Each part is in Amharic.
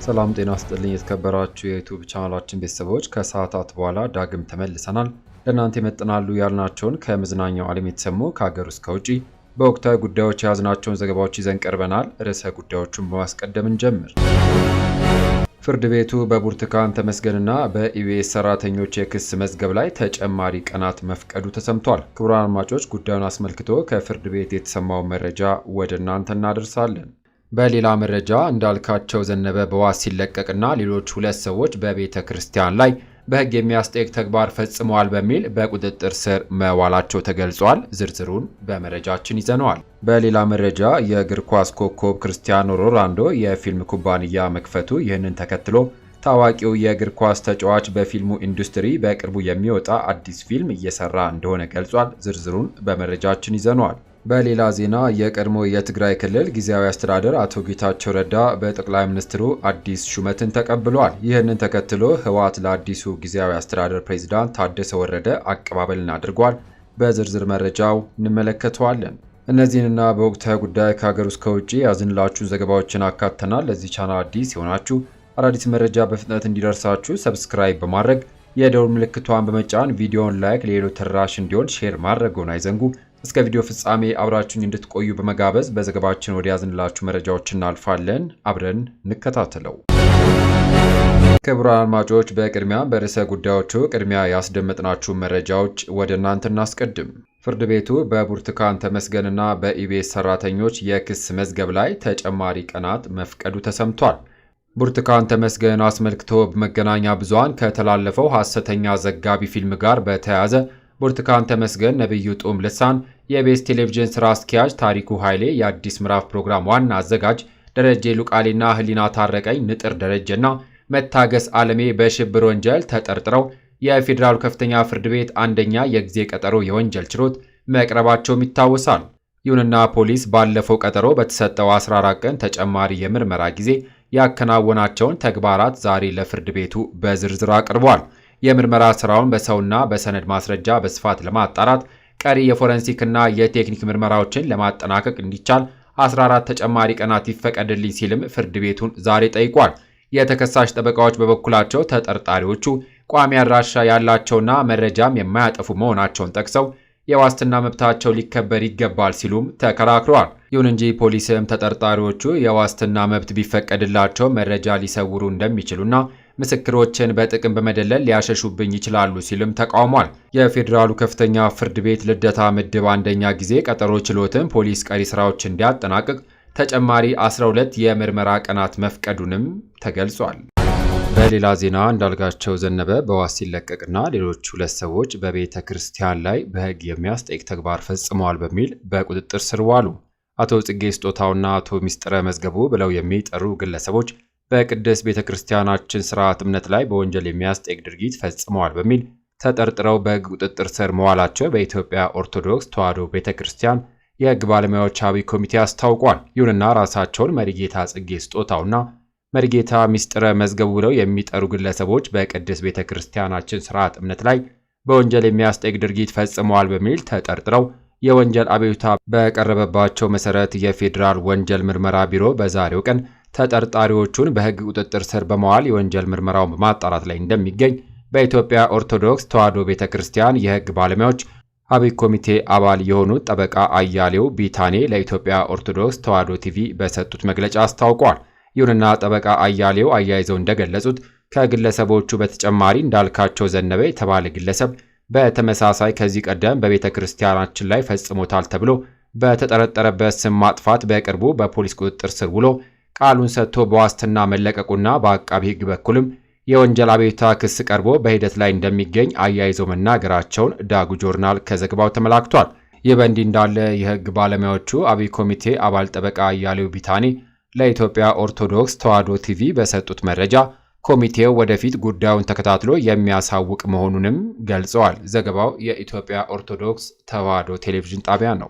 ሰላም ጤና ይስጥልኝ የተከበራችሁ የዩቲዩብ ቻናላችን ቤተሰቦች ከሰዓታት በኋላ ዳግም ተመልሰናል። ለእናንተ ይመጥናሉ ያልናቸውን ከመዝናኛው ዓለም የተሰሙ ከሀገር ውስጥ ከውጪ በወቅታዊ ጉዳዮች የያዝናቸውን ዘገባዎች ይዘን ቀርበናል። ርዕሰ ጉዳዮቹን በማስቀደም እንጀምር። ፍርድ ቤቱ በብርቱካን ተመስገንና በኢቢኤስ ሰራተኞች የክስ መዝገብ ላይ ተጨማሪ ቀናት መፍቀዱ ተሰምቷል። ክቡራን አድማጮች ጉዳዩን አስመልክቶ ከፍርድ ቤት የተሰማው መረጃ ወደ እናንተ እናደርሳለን። በሌላ መረጃ እንዳልካቸው ዘነበ በዋስ ሲለቀቅና ሌሎች ሁለት ሰዎች በቤተ ክርስቲያን ላይ በሕግ የሚያስጠይቅ ተግባር ፈጽመዋል በሚል በቁጥጥር ስር መዋላቸው ተገልጿል። ዝርዝሩን በመረጃችን ይዘነዋል። በሌላ መረጃ የእግር ኳስ ኮከብ ክርስቲያኖ ሮናልዶ የፊልም ኩባንያ መክፈቱ፣ ይህንን ተከትሎ ታዋቂው የእግር ኳስ ተጫዋች በፊልሙ ኢንዱስትሪ በቅርቡ የሚወጣ አዲስ ፊልም እየሰራ እንደሆነ ገልጿል። ዝርዝሩን በመረጃችን ይዘነዋል። በሌላ ዜና የቀድሞ የትግራይ ክልል ጊዜያዊ አስተዳደር አቶ ጌታቸው ረዳ በጠቅላይ ሚኒስትሩ አዲስ ሹመትን ተቀብሏል። ይህንን ተከትሎ ህወሓት ለአዲሱ ጊዜያዊ አስተዳደር ፕሬዝዳንት ታደሰ ወረደ አቀባበልን አድርጓል። በዝርዝር መረጃው እንመለከተዋለን። እነዚህንና በወቅታዊ ጉዳይ ከሀገር ውስጥ ከውጭ ያዝንላችሁን ዘገባዎችን አካተናል። ለዚህ ቻናል አዲስ የሆናችሁ አዳዲስ መረጃ በፍጥነት እንዲደርሳችሁ ሰብስክራይብ በማድረግ የደውል ምልክቷን በመጫን ቪዲዮውን ላይክ፣ ለሌሎች ተደራሽ እንዲሆን ሼር ማድረግዎን አይዘንጉ። እስከ ቪዲዮ ፍጻሜ አብራችሁኝ እንድትቆዩ በመጋበዝ በዘገባችን ወደ ያዝንላችሁ መረጃዎች እናልፋለን። አብረን እንከታተለው። ክቡራን አድማጮች በቅድሚያ በርዕሰ ጉዳዮቹ ቅድሚያ ያስደመጥናችሁ መረጃዎች ወደ እናንተ እናስቀድም። ፍርድ ቤቱ በብርቱካን ተመስገንና በኢቢኤስ ሰራተኞች የክስ መዝገብ ላይ ተጨማሪ ቀናት መፍቀዱ ተሰምቷል። ብርቱካን ተመስገን አስመልክቶ በመገናኛ ብዙሃን ከተላለፈው ሐሰተኛ ዘጋቢ ፊልም ጋር በተያያዘ ብርቱካን ተመስገን፣ ነብዩ ጡም ልሳን፣ የኢቢኤስ ቴሌቪዥን ስራ አስኪያጅ ታሪኩ ኃይሌ፣ የአዲስ ምዕራፍ ፕሮግራም ዋና አዘጋጅ ደረጀ ሉቃሊና ህሊና ታረቀኝ፣ ንጥር ደረጀና መታገስ ዓለሜ በሽብር ወንጀል ተጠርጥረው የፌዴራሉ ከፍተኛ ፍርድ ቤት አንደኛ የጊዜ ቀጠሮ የወንጀል ችሎት መቅረባቸውም ይታወሳል። ይሁንና ፖሊስ ባለፈው ቀጠሮ በተሰጠው 14 ቀን ተጨማሪ የምርመራ ጊዜ ያከናወናቸውን ተግባራት ዛሬ ለፍርድ ቤቱ በዝርዝር አቅርቧል። የምርመራ ስራውን በሰውና በሰነድ ማስረጃ በስፋት ለማጣራት ቀሪ የፎረንሲክና የቴክኒክ ምርመራዎችን ለማጠናቀቅ እንዲቻል 14 ተጨማሪ ቀናት ይፈቀድልኝ ሲልም ፍርድ ቤቱን ዛሬ ጠይቋል። የተከሳሽ ጠበቃዎች በበኩላቸው ተጠርጣሪዎቹ ቋሚ አድራሻ ያላቸውና መረጃም የማያጠፉ መሆናቸውን ጠቅሰው የዋስትና መብታቸው ሊከበር ይገባል ሲሉም ተከራክረዋል። ይሁን እንጂ ፖሊስም ተጠርጣሪዎቹ የዋስትና መብት ቢፈቀድላቸው መረጃ ሊሰውሩ እንደሚችሉና ምስክሮችን በጥቅም በመደለል ሊያሸሹብኝ ይችላሉ ሲልም ተቃውሟል። የፌዴራሉ ከፍተኛ ፍርድ ቤት ልደታ ምድብ አንደኛ ጊዜ ቀጠሮ ችሎትም ፖሊስ ቀሪ ስራዎች እንዲያጠናቅቅ ተጨማሪ 12 የምርመራ ቀናት መፍቀዱንም ተገልጿል። በሌላ ዜና እንዳልካቸው ዘነበ በዋስ ሲለቀቅና ሌሎች ሁለት ሰዎች በቤተ ክርስቲያን ላይ በሕግ የሚያስጠይቅ ተግባር ፈጽመዋል በሚል በቁጥጥር ስር ዋሉ። አቶ ጽጌ ስጦታውና አቶ ሚስጥረ መዝገቡ ብለው የሚጠሩ ግለሰቦች በቅድስት ቤተ ክርስቲያናችን ስርዓት እምነት ላይ በወንጀል የሚያስጠይቅ ድርጊት ፈጽመዋል በሚል ተጠርጥረው በሕግ ቁጥጥር ስር መዋላቸው በኢትዮጵያ ኦርቶዶክስ ተዋሕዶ ቤተ ክርስቲያን የሕግ ባለሙያዎች አብይ ኮሚቴ አስታውቋል። ይሁንና ራሳቸውን መሪጌታ ጽጌ ስጦታውና መሪጌታ ሚስጥረ መዝገቡ ብለው የሚጠሩ ግለሰቦች በቅድስት ቤተ ክርስቲያናችን ስርዓት እምነት ላይ በወንጀል የሚያስጠይቅ ድርጊት ፈጽመዋል በሚል ተጠርጥረው የወንጀል አቤቱታ በቀረበባቸው መሰረት የፌዴራል ወንጀል ምርመራ ቢሮ በዛሬው ቀን ተጠርጣሪዎቹን በሕግ ቁጥጥር ስር በመዋል የወንጀል ምርመራውን በማጣራት ላይ እንደሚገኝ በኢትዮጵያ ኦርቶዶክስ ተዋሕዶ ቤተ ክርስቲያን የሕግ ባለሙያዎች አብይ ኮሚቴ አባል የሆኑት ጠበቃ አያሌው ቢታኔ ለኢትዮጵያ ኦርቶዶክስ ተዋሕዶ ቲቪ በሰጡት መግለጫ አስታውቋል። ይሁንና ጠበቃ አያሌው አያይዘው እንደገለጹት ከግለሰቦቹ በተጨማሪ እንዳልካቸው ዘነበ የተባለ ግለሰብ በተመሳሳይ ከዚህ ቀደም በቤተ ክርስቲያናችን ላይ ፈጽሞታል ተብሎ በተጠረጠረበት ስም ማጥፋት በቅርቡ በፖሊስ ቁጥጥር ስር ውሎ ቃሉን ሰጥቶ በዋስትና መለቀቁና በአቃቢ ሕግ በኩልም የወንጀል አቤቱታ ክስ ቀርቦ በሂደት ላይ እንደሚገኝ አያይዘው መናገራቸውን ዳጉ ጆርናል ከዘገባው ተመላክቷል። ይህ በእንዲህ እንዳለ የሕግ ባለሙያዎቹ አብይ ኮሚቴ አባል ጠበቃ አያሌው ቢታኔ ለኢትዮጵያ ኦርቶዶክስ ተዋሕዶ ቲቪ በሰጡት መረጃ ኮሚቴው ወደፊት ጉዳዩን ተከታትሎ የሚያሳውቅ መሆኑንም ገልጸዋል። ዘገባው የኢትዮጵያ ኦርቶዶክስ ተዋሕዶ ቴሌቪዥን ጣቢያ ነው።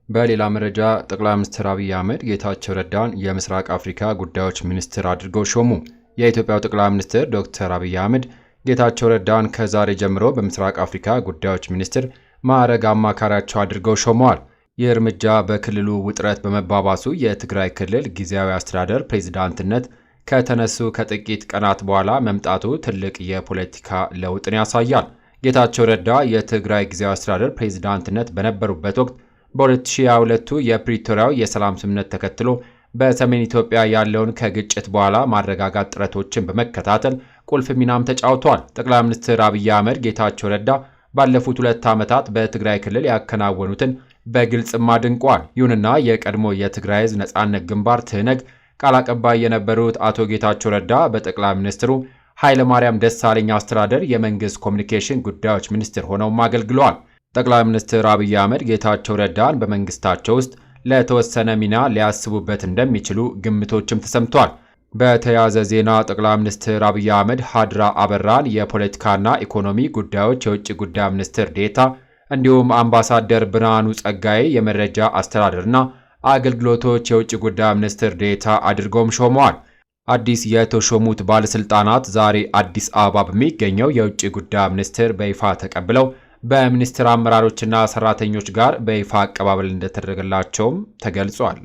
በሌላ መረጃ ጠቅላይ ሚኒስትር አብይ አህመድ ጌታቸው ረዳን የምስራቅ አፍሪካ ጉዳዮች ሚኒስትር አድርገው ሾሙ። የኢትዮጵያው ጠቅላይ ሚኒስትር ዶክተር አብይ አህመድ ጌታቸው ረዳን ከዛሬ ጀምሮ በምስራቅ አፍሪካ ጉዳዮች ሚኒስትር ማዕረግ አማካሪያቸው አድርገው ሾመዋል። ይህ እርምጃ በክልሉ ውጥረት በመባባሱ የትግራይ ክልል ጊዜያዊ አስተዳደር ፕሬዝዳንትነት ከተነሱ ከጥቂት ቀናት በኋላ መምጣቱ ትልቅ የፖለቲካ ለውጥን ያሳያል። ጌታቸው ረዳ የትግራይ ጊዜያዊ አስተዳደር ፕሬዝዳንትነት በነበሩበት ወቅት በ2022 የፕሪቶሪያው የሰላም ስምምነት ተከትሎ በሰሜን ኢትዮጵያ ያለውን ከግጭት በኋላ ማረጋጋት ጥረቶችን በመከታተል ቁልፍ ሚናም ተጫውተዋል። ጠቅላይ ሚኒስትር አብይ አህመድ ጌታቸው ረዳ ባለፉት 2 ዓመታት በትግራይ ክልል ያከናወኑትን በግልጽም አድንቀዋል። ይሁንና የቀድሞ የትግራይ ሕዝብ ነጻነት ግንባር ትህነግ ቃል አቀባይ የነበሩት አቶ ጌታቸው ረዳ በጠቅላይ ሚኒስትሩ ኃይለማርያም ደሳለኝ አስተዳደር የመንግስት ኮሚኒኬሽን ጉዳዮች ሚኒስትር ሆነውም አገልግለዋል። ጠቅላይ ሚኒስትር አብይ አህመድ ጌታቸው ረዳን በመንግስታቸው ውስጥ ለተወሰነ ሚና ሊያስቡበት እንደሚችሉ ግምቶችም ተሰምቷል። በተያያዘ ዜና ጠቅላይ ሚኒስትር አብይ አህመድ ሀድራ አበራን የፖለቲካና ኢኮኖሚ ጉዳዮች የውጭ ጉዳይ ሚኒስትር ዴታ እንዲሁም አምባሳደር ብርሃኑ ጸጋዬ የመረጃ አስተዳደርና አገልግሎቶች የውጭ ጉዳይ ሚኒስትር ዴታ አድርገውም ሾመዋል። አዲስ የተሾሙት ባለስልጣናት ዛሬ አዲስ አበባ በሚገኘው የውጭ ጉዳይ ሚኒስቴር በይፋ ተቀብለው በሚኒስትር አመራሮችና ሰራተኞች ጋር በይፋ አቀባበል እንደተደረገላቸውም ተገልጿል።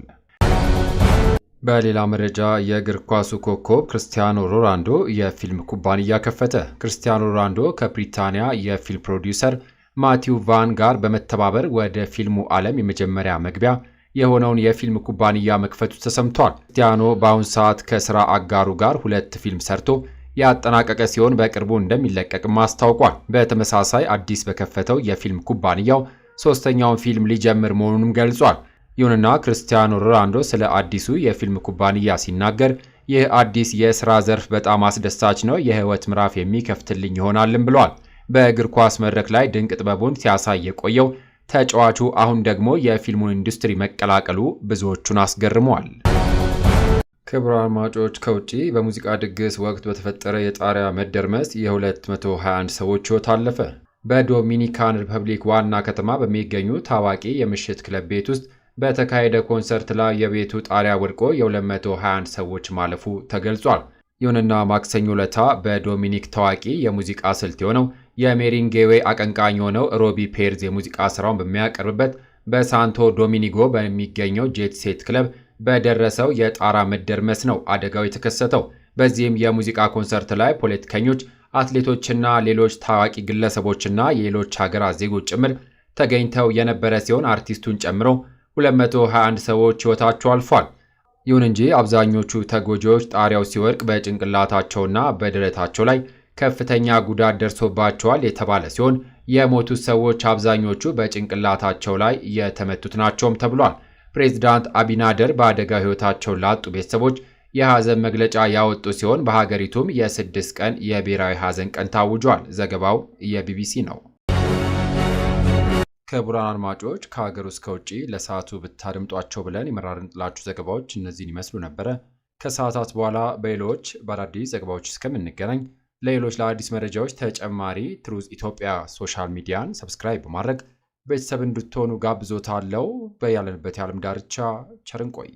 በሌላ መረጃ የእግር ኳሱ ኮከብ ክርስቲያኖ ሮናልዶ የፊልም ኩባንያ ከፈተ። ክርስቲያኖ ሮናልዶ ከብሪታንያ የፊልም ፕሮዲውሰር ማቲው ቫን ጋር በመተባበር ወደ ፊልሙ ዓለም የመጀመሪያ መግቢያ የሆነውን የፊልም ኩባንያ መክፈቱ ተሰምቷል። ክርስቲያኖ በአሁኑ ሰዓት ከስራ አጋሩ ጋር 2 ፊልም ሰርቶ ያጠናቀቀ ሲሆን በቅርቡ እንደሚለቀቅም አስታውቋል። በተመሳሳይ አዲስ በከፈተው የፊልም ኩባንያው 3ኛውን ፊልም ሊጀምር መሆኑንም ገልጿል። ይሁንና ክርስቲያኖ ሮናልዶ ስለ አዲሱ የፊልም ኩባንያ ሲናገር ይህ አዲስ የሥራ ዘርፍ በጣም አስደሳች ነው፣ የህይወት ምዕራፍ የሚከፍትልኝ ይሆናልም ብሏል። በእግር ኳስ መድረክ ላይ ድንቅ ጥበቡን ሲያሳይ የቆየው ተጫዋቹ አሁን ደግሞ የፊልሙን ኢንዱስትሪ መቀላቀሉ ብዙዎቹን አስገርመዋል። ክቡራን አድማጮች፣ ከውጪ በሙዚቃ ድግስ ወቅት በተፈጠረ የጣሪያ መደርመስ የ221 ሰዎች ሕይወት አለፈ። በዶሚኒካን ሪፐብሊክ ዋና ከተማ በሚገኙ ታዋቂ የምሽት ክለብ ቤት ውስጥ በተካሄደ ኮንሰርት ላይ የቤቱ ጣሪያ ወድቆ የ221 ሰዎች ማለፉ ተገልጿል። ይሁንና ማክሰኞ ዕለት በዶሚኒክ ታዋቂ የሙዚቃ ስልት የሆነው የሜሪንጌዌ አቀንቃኝ የሆነው ሮቢ ፔርዝ የሙዚቃ ስራውን በሚያቀርብበት በሳንቶ ዶሚኒጎ በሚገኘው ጄት ሴት ክለብ በደረሰው የጣራ መደርመስ ነው አደጋው የተከሰተው። በዚህም የሙዚቃ ኮንሰርት ላይ ፖለቲከኞች፣ አትሌቶችና ሌሎች ታዋቂ ግለሰቦችና የሌሎች ሀገራት ዜጎች ጭምር ተገኝተው የነበረ ሲሆን አርቲስቱን ጨምሮ 221 ሰዎች ሕይወታቸው አልፏል። ይሁን እንጂ አብዛኞቹ ተጎጂዎች ጣሪያው ሲወድቅ በጭንቅላታቸውና በደረታቸው ላይ ከፍተኛ ጉዳት ደርሶባቸዋል የተባለ ሲሆን የሞቱት ሰዎች አብዛኞቹ በጭንቅላታቸው ላይ የተመቱት ናቸውም ተብሏል። ፕሬዝዳንት አቢናደር በአደጋው ሕይወታቸውን ላጡ ቤተሰቦች የሐዘን መግለጫ ያወጡ ሲሆን በሀገሪቱም የ6 ቀን የብሔራዊ ሐዘን ቀን ታውጇል። ዘገባው የቢቢሲ ነው። ክቡራን አድማጮች፣ ከሀገር ውስጥ ከውጭ ለሰዓቱ ብታደምጧቸው ብለን የመራርንላችሁ ዘገባዎች እነዚህን ይመስሉ ነበረ። ከሰዓታት በኋላ በሌሎች በአዳዲስ ዘገባዎች እስከምንገናኝ ለሌሎች ለአዲስ መረጃዎች ተጨማሪ ትሩዝ ኢትዮጵያ ሶሻል ሚዲያን ሰብስክራይብ በማድረግ ቤተሰብ እንድትሆኑ ጋብዞታለሁ። በያለንበት የዓለም ዳርቻ ቸር እንቆይ።